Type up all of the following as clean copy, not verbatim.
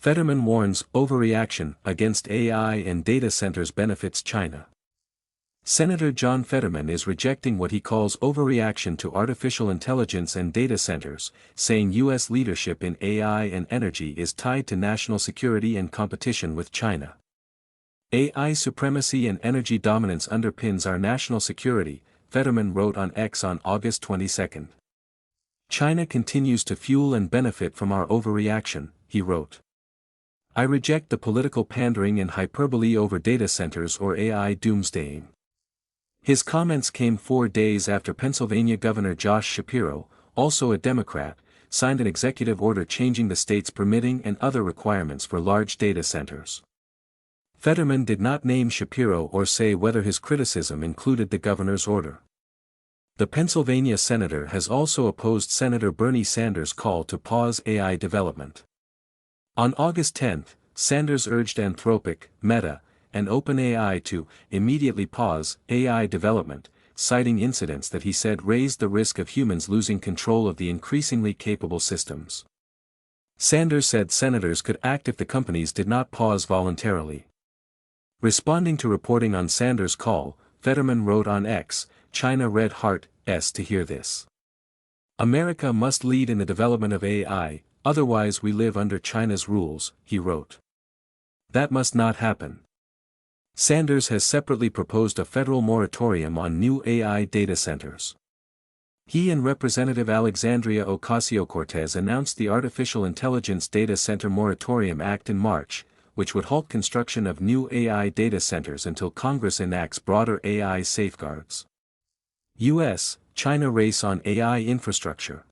Fetterman warns overreaction against AI and data centers benefits China. Senator John Fetterman is rejecting what he calls overreaction to artificial intelligence and data centers, saying U.S. leadership in AI and energy is tied to national security and competition with China. AI supremacy and energy dominance underpins our national security, Fetterman wrote on X on August 22. China continues to fuel and benefit from our overreaction, he wrote. I reject the political pandering and hyperbole over data centers or AI doomsdaying. His comments came 4 days after Pennsylvania Governor Josh Shapiro, also a Democrat, signed an executive order changing the state's permitting and other requirements for large data centers. Fetterman did not name Shapiro or say whether his criticism included the governor's order. The Pennsylvania senator has also opposed Senator Bernie Sanders' call to pause AI development. On August 10, Sanders urged Anthropic, Meta, and OpenAI to immediately pause AI development, citing incidents that he said raised the risk of humans losing control of the increasingly capable systems. Sanders said senators could act if the companies did not pause voluntarily. Responding to reporting on Sanders' call, Fetterman wrote on X, China red heart s to hear this. America must lead in the development of AI, otherwise we live under China's rules, he wrote. That must not happen. Sanders has separately proposed a federal moratorium on new AI data centers. He and Representative Alexandria Ocasio-Cortez announced the Artificial Intelligence Data Center Moratorium Act in March, which would halt construction of new AI data centers until Congress enacts broader AI safeguards. U.S.-China race on AI infrastructure.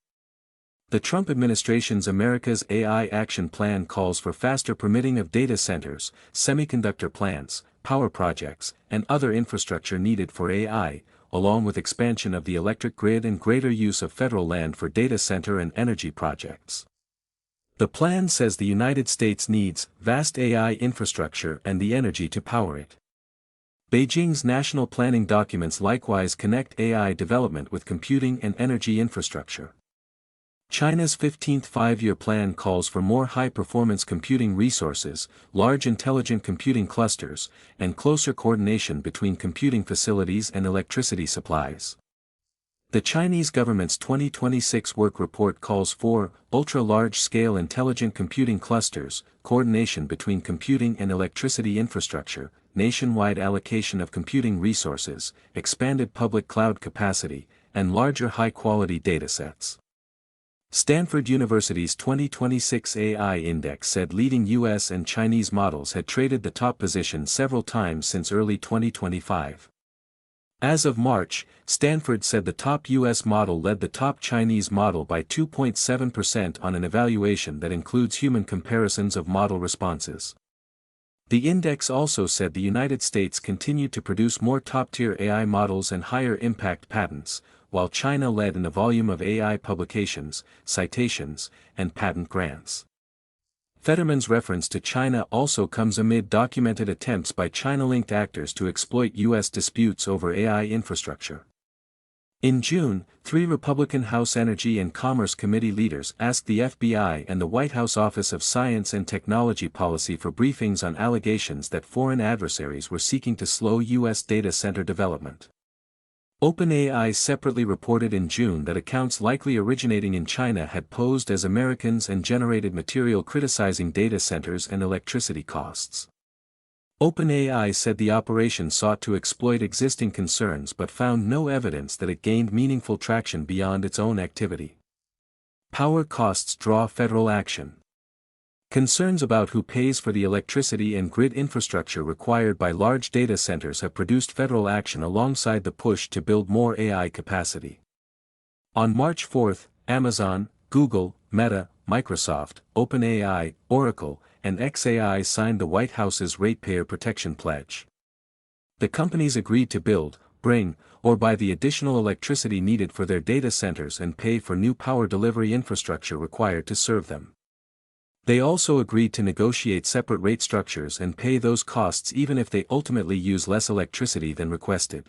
The Trump administration's America's AI Action Plan calls for faster permitting of data centers, semiconductor plants, power projects, and other infrastructure needed for AI, along with expansion of the electric grid and greater use of federal land for data center and energy projects. The plan says the United States needs vast AI infrastructure and the energy to power it. Beijing's national planning documents likewise connect AI development with computing and energy infrastructure. China's 15th five-year plan calls for more high-performance computing resources, large intelligent computing clusters, and closer coordination between computing facilities and electricity supplies. The Chinese government's 2026 work report calls for ultra-large-scale intelligent computing clusters, coordination between computing and electricity infrastructure, nationwide allocation of computing resources, expanded public cloud capacity, and larger high-quality datasets. Stanford University's 2026 AI Index said leading U.S. and Chinese models had traded the top position several times since early 2025. As of March, Stanford said the top U.S. model led the top Chinese model by 2.7% on an evaluation that includes human comparisons of model responses. The index also said the United States continued to produce more top-tier AI models and higher impact patents, while China led in the volume of AI publications, citations, and patent grants. Fetterman's reference to China also comes amid documented attempts by China-linked actors to exploit U.S. disputes over AI infrastructure. In June, 3 Republican House Energy and Commerce Committee leaders asked the FBI and the White House Office of Science and Technology Policy for briefings on allegations that foreign adversaries were seeking to slow U.S. data center development. OpenAI separately reported in June that accounts likely originating in China had posed as Americans and generated material criticizing data centers and electricity costs. OpenAI said the operation sought to exploit existing concerns but found no evidence that it gained meaningful traction beyond its own activity. Power costs draw federal action. Concerns about who pays for the electricity and grid infrastructure required by large data centers have produced federal action alongside the push to build more AI capacity. On March 4, Amazon, Google, Meta, Microsoft, OpenAI, Oracle, and xAI signed the White House's Ratepayer Protection Pledge. The companies agreed to build, bring, or buy the additional electricity needed for their data centers and pay for new power delivery infrastructure required to serve them. They also agreed to negotiate separate rate structures and pay those costs even if they ultimately use less electricity than requested.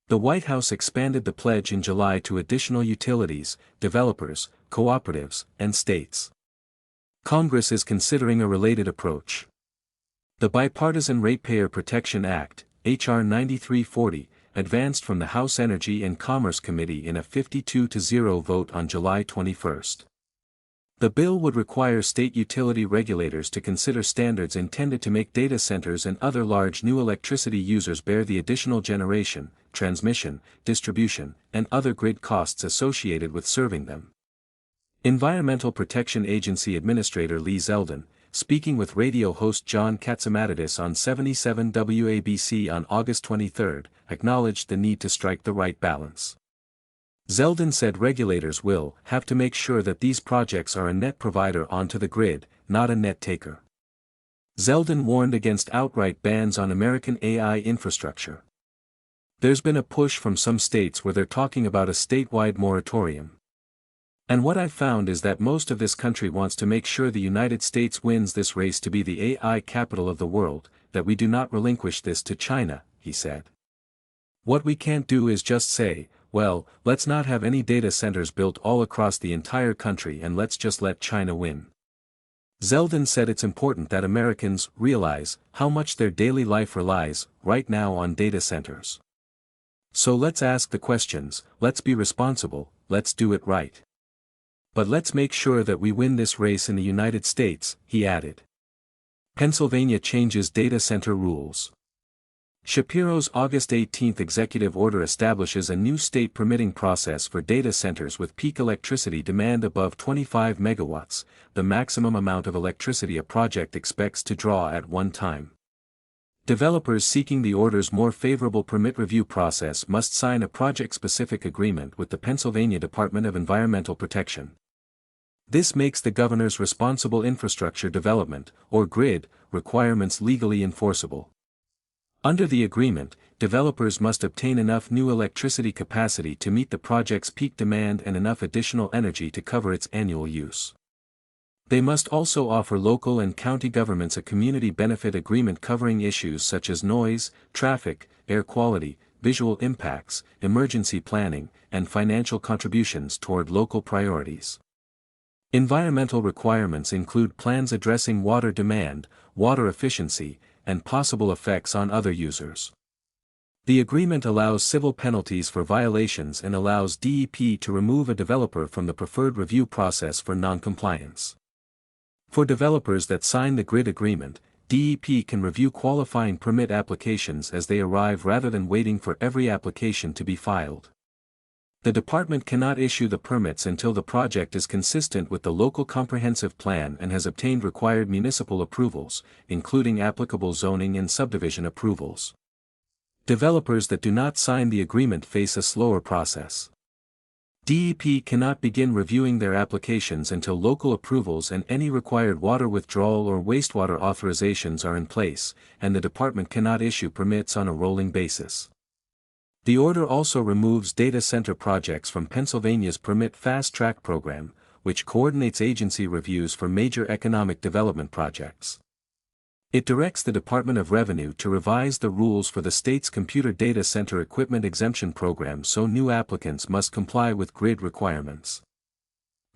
The White House expanded the pledge in July to additional utilities, developers, cooperatives, and states. Congress is considering a related approach. The Bipartisan Ratepayer Protection Act, H.R. 9340, advanced from the House Energy and Commerce Committee in a 52-0 vote on July 21. The bill would require state utility regulators to consider standards intended to make data centers and other large new electricity users bear the additional generation, transmission, distribution, and other grid costs associated with serving them. Environmental Protection Agency Administrator Lee Zeldin, speaking with radio host John Katzimatidis on 77 WABC on August 23, acknowledged the need to strike the right balance. Zeldin said regulators will have to make sure that these projects are a net provider onto the grid, not a net taker. Zeldin warned against outright bans on American AI infrastructure. There's been a push from some states where they're talking about a statewide moratorium. And what I've found is that most of this country wants to make sure the United States wins this race to be the AI capital of the world, that we do not relinquish this to China, he said. What we can't do is just say, well, let's not have any data centers built all across the entire country and let's just let China win. Zeldin said it's important that Americans realize how much their daily life relies, right now, on data centers. So let's ask the questions, let's be responsible, let's do it right. But let's make sure that we win this race in the United States, he added. Pennsylvania changes data center rules. Shapiro's August 18 executive order establishes a new state permitting process for data centers with peak electricity demand above 25 megawatts, the maximum amount of electricity a project expects to draw at one time. Developers seeking the order's more favorable permit review process must sign a project-specific agreement with the Pennsylvania Department of Environmental Protection. This makes the governor's responsible infrastructure development, or GRID, requirements legally enforceable. Under the agreement, developers must obtain enough new electricity capacity to meet the project's peak demand and enough additional energy to cover its annual use. They must also offer local and county governments a community benefit agreement covering issues such as noise, traffic, air quality, visual impacts, emergency planning, and financial contributions toward local priorities. Environmental requirements include plans addressing water demand, water efficiency, and possible effects on other users. The agreement allows civil penalties for violations and allows DEP to remove a developer from the preferred review process for noncompliance. For developers that sign the GRID agreement, DEP can review qualifying permit applications as they arrive rather than waiting for every application to be filed. The department cannot issue the permits until the project is consistent with the local comprehensive plan and has obtained required municipal approvals, including applicable zoning and subdivision approvals. Developers that do not sign the agreement face a slower process. DEP cannot begin reviewing their applications until local approvals and any required water withdrawal or wastewater authorizations are in place, and the department cannot issue permits on a rolling basis. The order also removes data center projects from Pennsylvania's Permit Fast Track program, which coordinates agency reviews for major economic development projects. It directs the Department of Revenue to revise the rules for the state's computer data center equipment exemption program so new applicants must comply with GRID requirements.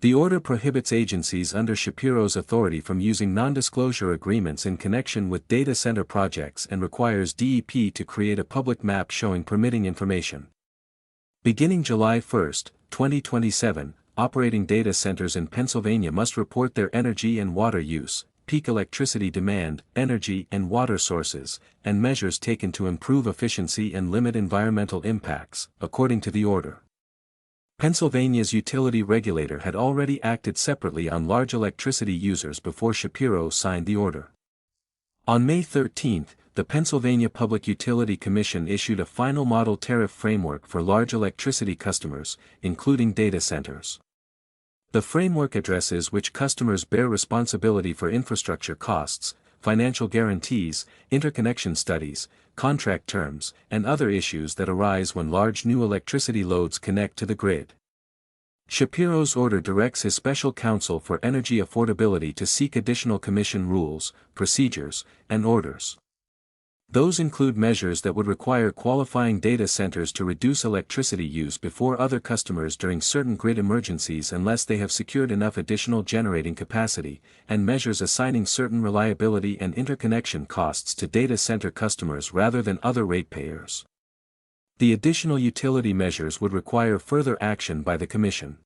The order prohibits agencies under Shapiro's authority from using non-disclosure agreements in connection with data center projects and requires DEP to create a public map showing permitting information. Beginning July 1, 2027, operating data centers in Pennsylvania must report their energy and water use, peak electricity demand, energy and water sources, and measures taken to improve efficiency and limit environmental impacts, according to the order. Pennsylvania's utility regulator had already acted separately on large electricity users before Shapiro signed the order. On May 13, the Pennsylvania Public Utility Commission issued a final model tariff framework for large electricity customers, including data centers. The framework addresses which customers bear responsibility for infrastructure costs, financial guarantees, interconnection studies, contract terms, and other issues that arise when large new electricity loads connect to the grid. Shapiro's order directs his special counsel for energy affordability to seek additional commission rules, procedures, and orders. Those include measures that would require qualifying data centers to reduce electricity use before other customers during certain grid emergencies unless they have secured enough additional generating capacity, and measures assigning certain reliability and interconnection costs to data center customers rather than other ratepayers. The additional utility measures would require further action by the Commission.